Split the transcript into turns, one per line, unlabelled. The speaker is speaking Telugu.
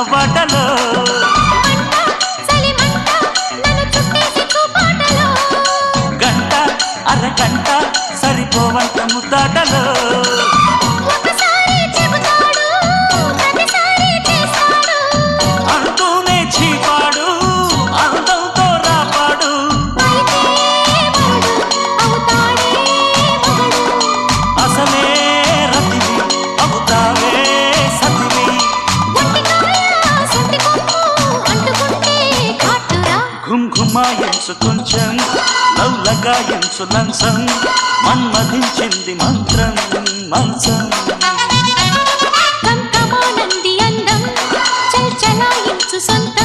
వాటలో గంట అరగంట సరిపోవంత ముద్దాటలో అంటూనే చీపాడు అందంతో రాపాడు అసలే రతివి అవుతావే సతివి ఘుంఘుమాయించు కొంచెం లవ్లగాయించు లంచం మన్మధించింది మంత్రం మంచం
కంకమానంది అందం చల్ చలాయించు సొంతం